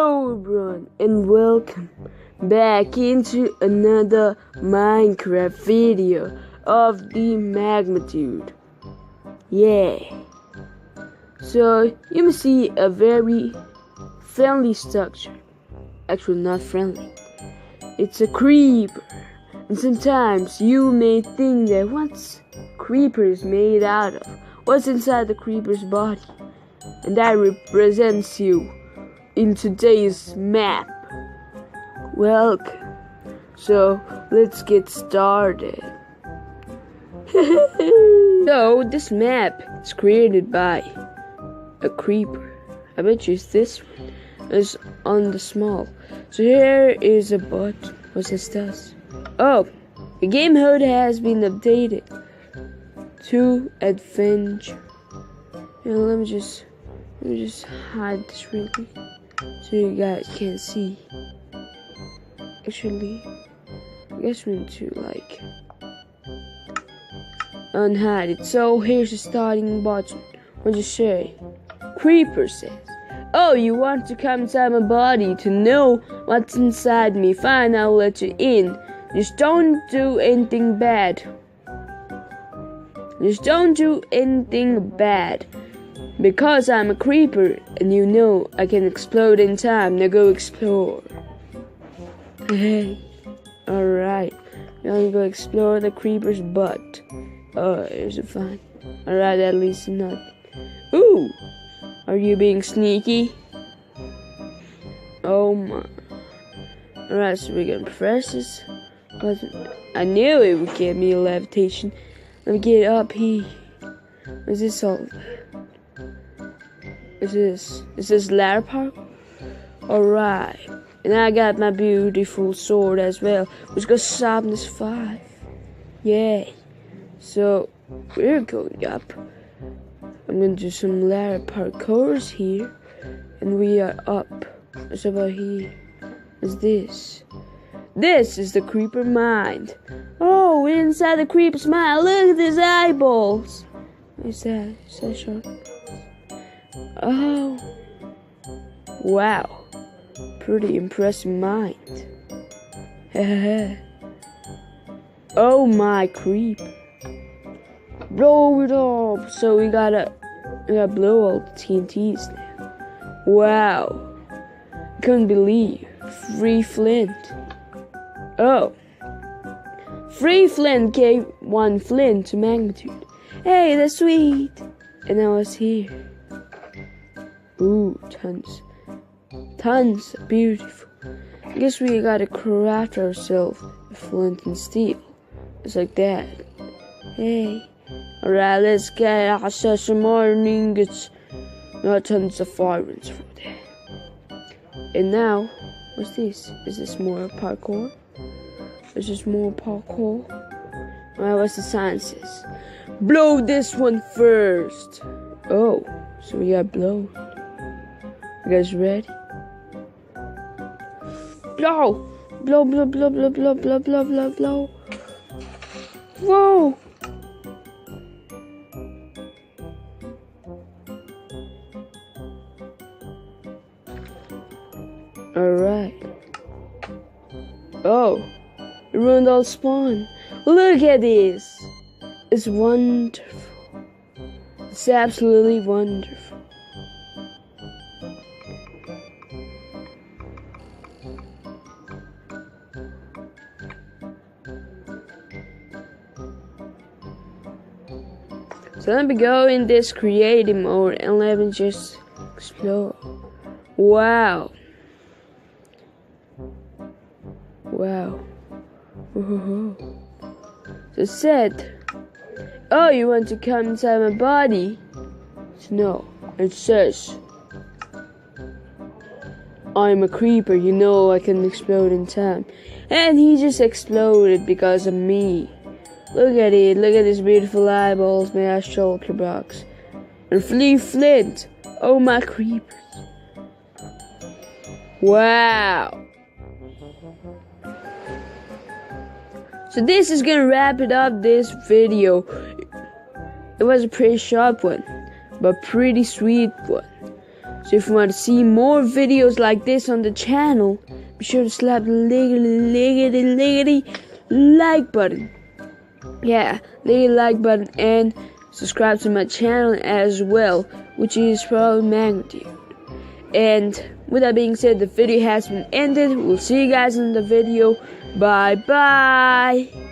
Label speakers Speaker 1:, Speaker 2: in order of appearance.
Speaker 1: Hello everyone and welcome back into another Minecraft video of the magnitude. Yeah. So you may see a very friendly structure. Actually not friendly. It's a creeper. And sometimes you may think that what's creepers made out of? What's inside the creeper's body? And that represents you in today's map. Welcome. So let's get started. So this map is created by a creeper. I bet you it's this one. It's on the small. So here is a button. What's this does? Oh, the game mode has been updated to adventure. Let me just hide this really quick so you guys can see. Actually, I guess we need to unhide it. So here's the starting button. What'd you say? Creeper says, "Oh, you want to come inside my body to know what's inside me? Fine, I'll let you in. Just don't do anything bad. Just don't do anything bad. Because I'm a creeper, and you know I can explode in time. Now go explore." Hey, alright. Now I'm gonna explore the creeper's butt. Oh, here's a fun. Alright, at least not. Ooh! Are you being sneaky? Oh my. Alright, so we're gonna press this button. I knew it would give me a levitation. Let me get up here. Is this all? Is this ladder park? Alright. And I got my beautiful sword as well, which goes sharpness 5. Yay. So we're going up. I'm gonna do some ladder parkours here. And we are up. What's about here? What's this? This is the creeper mind. Oh, we're inside the creeper's mind. Look at his eyeballs. Is that sharp? Oh. Wow. Pretty impressive mind. Oh my creep. Blow it up. So we gotta blow all the TNTs now. Wow. Couldn't believe. Free flint. Oh. Free flint gave 1 flint to magnitude. Hey, that's sweet. And I was here. Ooh, tons. Beautiful. I guess we gotta craft ourselves a flint and steel. It's like that. Hey. Alright, let's get ourselves some more ingots. Not tons of irons for that. And now, what's this? Is this more parkour? Is this more parkour? Alright, what's the sign says? Blow this one first. Oh, so we got blown. You guys ready? Blow! Blow, blow, blow, blow, blow, blow, blow, blow, blow. Whoa! Alright. Oh, it ruined all spawn. Look at this. It's wonderful. It's absolutely wonderful. So let me go in this creative mode and let me just explore. Wow. Wow. Woohoo. So it said, "Oh, you want to come inside my body?" So no, it says, "I'm a creeper, you know I can explode in time." And he just exploded because of me. Look at it, look at his beautiful eyeballs made out of shulker blocks. And free flint. Oh my creepers. Wow. So this is gonna wrap it up this video. It was a pretty sharp one, but pretty sweet one. So if you want to see more videos like this on the channel, be sure to slap the lickety like button. Yeah, lickety like button, and subscribe to my channel as well, which is probably Magnitude. And with that being said, the video has been ended. We'll see you guys in the video. Bye bye.